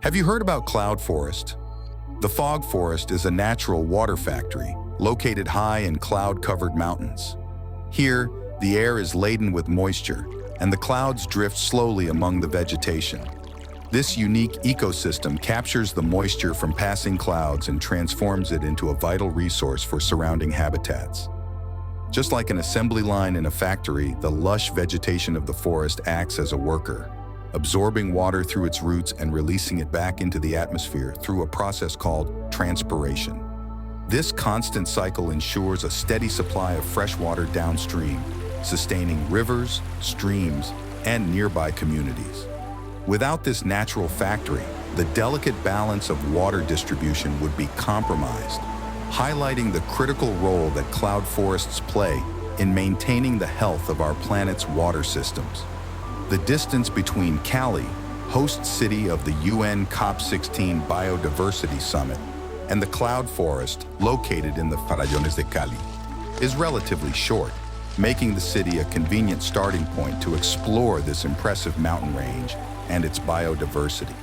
Have you heard about cloud forest? The fog forest is a natural water factory located high in cloud-covered mountains. Here, the air is laden with moisture, and the clouds drift slowly among the vegetation. This unique ecosystem captures the moisture from passing clouds and transforms it into a vital resource for surrounding habitats. Just like an assembly line in a factory, the lush vegetation of the forest acts as a worker, absorbing water through its roots and releasing it back into the atmosphere through a process called transpiration. This constant cycle ensures a steady supply of fresh water downstream, sustaining rivers, streams, and nearby communities. Without this natural factory, the delicate balance of water distribution would be compromised, highlighting the critical role that cloud forests play in maintaining the health of our planet's water systems. The distance between Cali, host city of the UN COP16 Biodiversity Summit, and the cloud forest located in the Farallones de Cali is relatively short, making the city a convenient starting point to explore this impressive mountain range and its biodiversity.